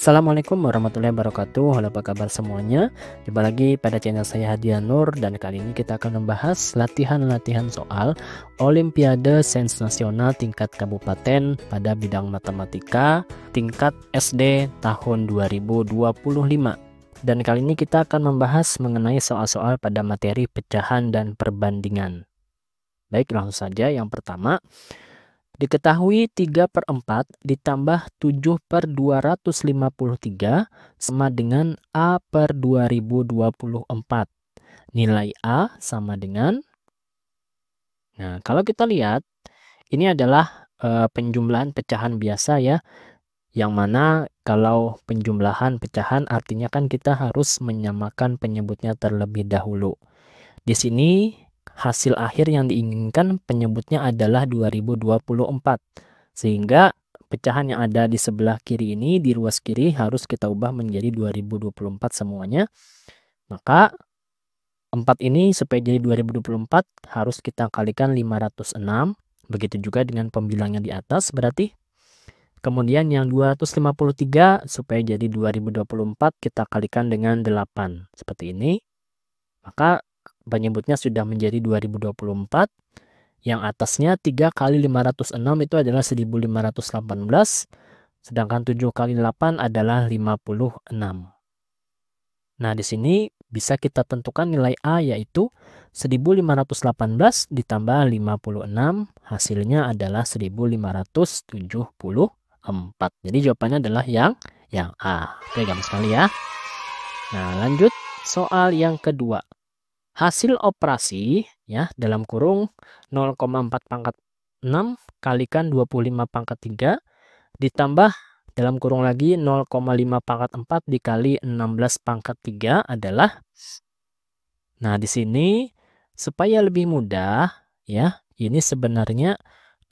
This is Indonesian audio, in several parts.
Assalamualaikum warahmatullahi wabarakatuh. Halo, apa kabar semuanya? Jumpa lagi pada channel saya Hadian Nur, dan kali ini kita akan membahas latihan-latihan soal Olimpiade Sains Nasional tingkat kabupaten pada bidang matematika tingkat SD tahun 2025. Dan kali ini kita akan membahas mengenai soal-soal pada materi pecahan dan perbandingan. Baik, langsung saja. Yang pertama, diketahui 3/4 ditambah 7/253 sama dengan A per 2024. Nilai A sama dengan, nah kalau kita lihat, ini adalah penjumlahan pecahan biasa ya. Yang mana kalau penjumlahan pecahan artinya kan kita harus menyamakan penyebutnya terlebih dahulu. Di sini hasil akhir yang diinginkan penyebutnya adalah 2024. Sehingga pecahan yang ada di sebelah kiri ini, di ruas kiri, harus kita ubah menjadi 2024 semuanya. Maka 4 ini supaya jadi 2024 harus kita kalikan 506. Begitu juga dengan pembilangnya di atas berarti. Kemudian yang 253 supaya jadi 2024 kita kalikan dengan 8. Seperti ini. Maka penyebutnya sudah menjadi 2024. Yang atasnya 3 kali 506 itu adalah 1518. Sedangkan 7 kali 8 adalah 56. Nah, di sini bisa kita tentukan nilai A yaitu 1518 ditambah 56. Hasilnya adalah 1574. Jadi jawabannya adalah yang A. Oke, gampang sekali ya. Nah, lanjut soal yang kedua. Hasil operasi ya dalam kurung 0,4 pangkat 6 kalikan 25 pangkat 3 ditambah dalam kurung lagi 0,5 pangkat 4 dikali 16 pangkat 3 adalah, nah di sini supaya lebih mudah ya, ini sebenarnya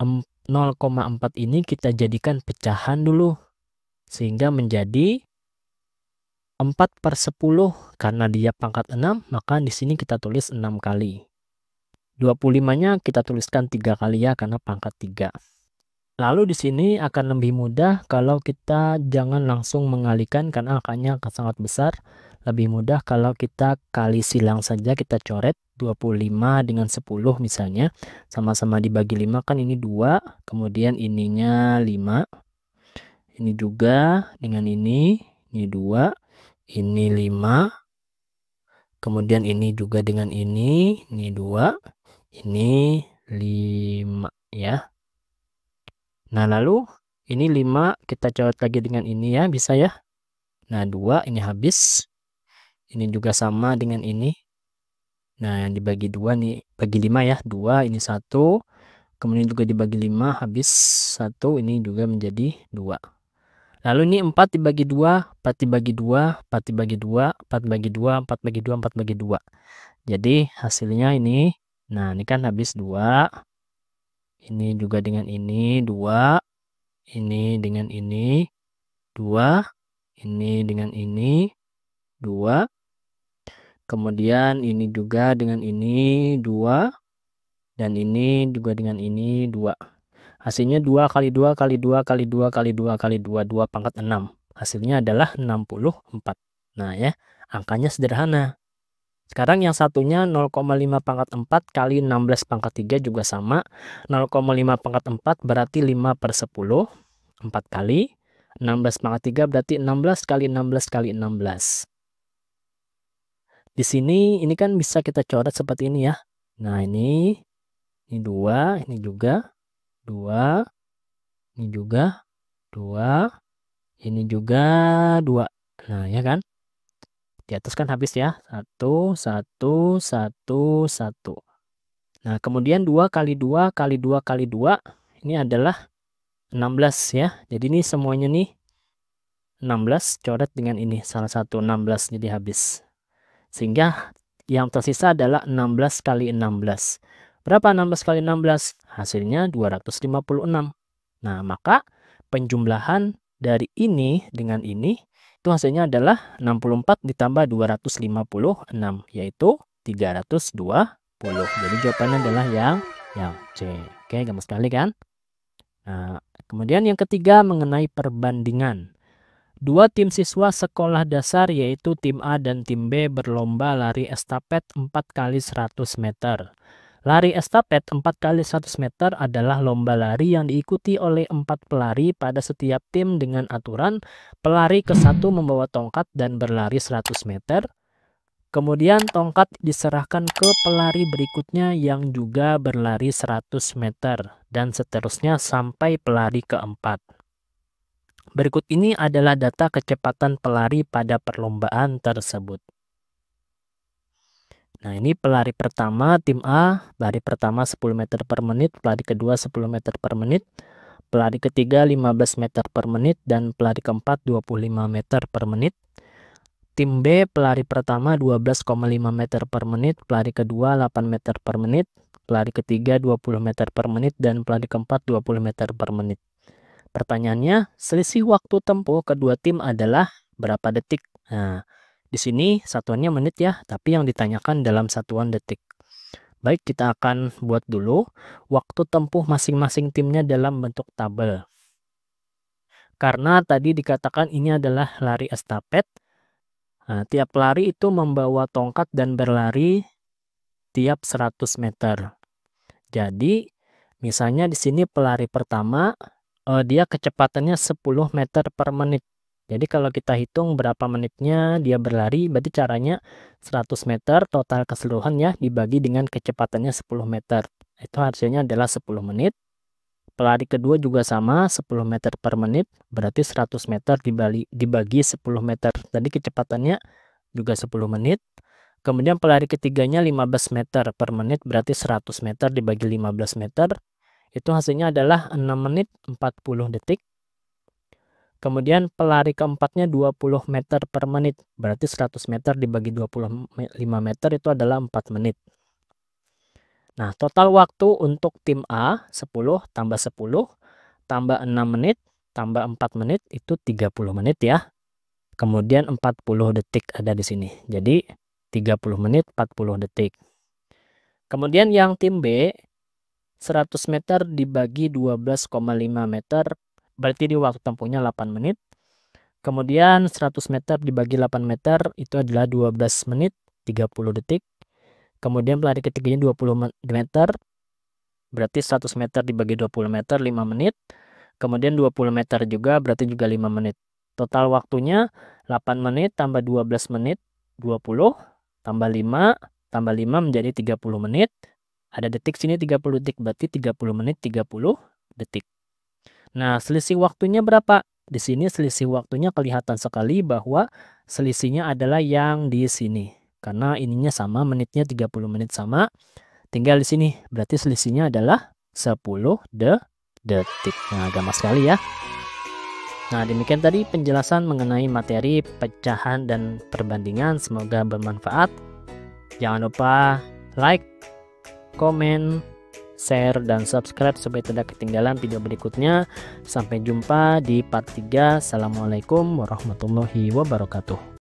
0,4 ini kita jadikan pecahan dulu sehingga menjadi 4/10. Karena dia pangkat 6, maka di sini kita tulis 6 kali. 25-nya kita tuliskan 3 kali ya karena pangkat 3. Lalu di sini akan lebih mudah kalau kita jangan langsung mengalikan karena angkanya akan sangat besar. Lebih mudah kalau kita kali silang saja, kita coret 25 dengan 10 misalnya. Sama-sama dibagi 5 kan ini 2, kemudian ininya 5. Ini juga dengan ini 2, ini 5. Kemudian ini juga dengan ini 2, ini 5 ya. Nah, lalu ini 5 kita coret lagi dengan ini ya, bisa ya. Nah, 2 ini habis. Ini juga sama dengan ini. Nah, yang dibagi 2 nih, bagi 5 ya, 2 ini 1. Kemudian juga dibagi 5 habis 1, ini juga menjadi 2. Lalu ini 4 dibagi 2, 4 dibagi 2, 4 dibagi 2, 4 bagi 2, 4 bagi 2, 4 bagi 2. Jadi hasilnya ini, nah ini kan habis 2. Ini juga dengan ini 2. Ini dengan ini 2. Ini dengan ini 2. Kemudian ini juga dengan ini 2. Dan ini juga dengan ini 2. Hasilnya 2 kali 2 kali 2 kali 2 kali 2 kali 2, 2 pangkat 6. Hasilnya adalah 64. Nah ya, angkanya sederhana. Sekarang yang satunya 0,5 pangkat 4 kali 16 pangkat 3 juga sama. 0,5 pangkat 4 berarti 5/10. 4 kali. 16 pangkat 3 berarti 16 kali 16 kali 16. Di sini ini kan bisa kita coret seperti ini ya. Nah ini 2, ini juga 2, ini juga 2, ini juga 2. Nah ya kan, di atas kan habis ya, 1 1 1 1. Nah kemudian 2 kali 2 kali 2 kali 2 ini adalah 16 ya. Jadi ini semuanya nih 16, coret dengan ini salah satu 16, jadi habis. Sehingga yang tersisa adalah 16 kali 16. Berapa 16 kali 16? Hasilnya 256. Nah, maka penjumlahan dari ini dengan ini itu hasilnya adalah 64 ditambah 256, yaitu 320. Jadi jawabannya adalah yang C. Oke, gampang sekali kan? Nah, kemudian yang ketiga mengenai perbandingan. Dua tim siswa sekolah dasar yaitu tim A dan tim B berlomba lari estafet 4 kali 100 meter. Lari estafet 4 kali 100 meter adalah lomba lari yang diikuti oleh 4 pelari pada setiap tim dengan aturan pelari ke-1 membawa tongkat dan berlari 100 meter. Kemudian tongkat diserahkan ke pelari berikutnya yang juga berlari 100 meter dan seterusnya sampai pelari keempat. Berikut ini adalah data kecepatan pelari pada perlombaan tersebut. Nah, ini pelari pertama tim A, pelari pertama 10 meter per menit, pelari kedua 10 meter per menit, pelari ketiga 15 meter per menit, dan pelari keempat 25 meter per menit. Tim B, pelari pertama 12,5 meter per menit, pelari kedua 8 meter per menit, pelari ketiga 20 meter per menit, dan pelari keempat 20 meter per menit. Pertanyaannya, selisih waktu tempuh kedua tim adalah berapa detik? Nah, di sini satuannya menit ya, tapi yang ditanyakan dalam satuan detik. Baik, kita akan buat dulu waktu tempuh masing-masing timnya dalam bentuk tabel. Karena tadi dikatakan ini adalah lari estafet. Nah, tiap pelari itu membawa tongkat dan berlari tiap 100 meter. Jadi, misalnya di sini pelari pertama dia kecepatannya 10 meter per menit. Jadi kalau kita hitung berapa menitnya dia berlari, berarti caranya 100 meter total keseluruhan ya dibagi dengan kecepatannya 10 meter. Itu hasilnya adalah 10 menit. Pelari kedua juga sama, 10 meter per menit, berarti 100 meter dibagi 10 meter. Tadi kecepatannya juga 10 menit. Kemudian pelari ketiganya 15 meter per menit, berarti 100 meter dibagi 15 meter. Itu hasilnya adalah 6 menit 40 detik. Kemudian pelari keempatnya 20 meter per menit. Berarti 100 meter dibagi 25 meter itu adalah 4 menit. Nah, total waktu untuk tim A 10 tambah 10 tambah 6 menit tambah 4 menit itu 30 menit ya. Kemudian 40 detik ada di sini. Jadi 30 menit 40 detik. Kemudian yang tim B 100 meter dibagi 12,5 meter, berarti di waktu tempuhnya 8 menit. Kemudian 100 meter dibagi 8 meter, itu adalah 12 menit 30 detik. Kemudian pelari ketiganya 20 meter, berarti 100 meter dibagi 20 meter, 5 menit. Kemudian 20 meter juga, berarti juga 5 menit. Total waktunya 8 menit tambah 12 menit, 20, tambah 5 menjadi 30 menit. Ada detik sini 30 detik, berarti 30 menit 30 detik. Nah, selisih waktunya berapa? Di sini selisih waktunya kelihatan sekali bahwa selisihnya adalah yang di sini. Karena ininya sama, menitnya 30 menit sama. Tinggal di sini, berarti selisihnya adalah 10 detik. Nah, gampang sekali ya. Nah, demikian tadi penjelasan mengenai materi pecahan dan perbandingan. Semoga bermanfaat. Jangan lupa like, komen, share, dan subscribe supaya tidak ketinggalan video berikutnya. Sampai jumpa di part 3. Assalamualaikum warahmatullahi wabarakatuh.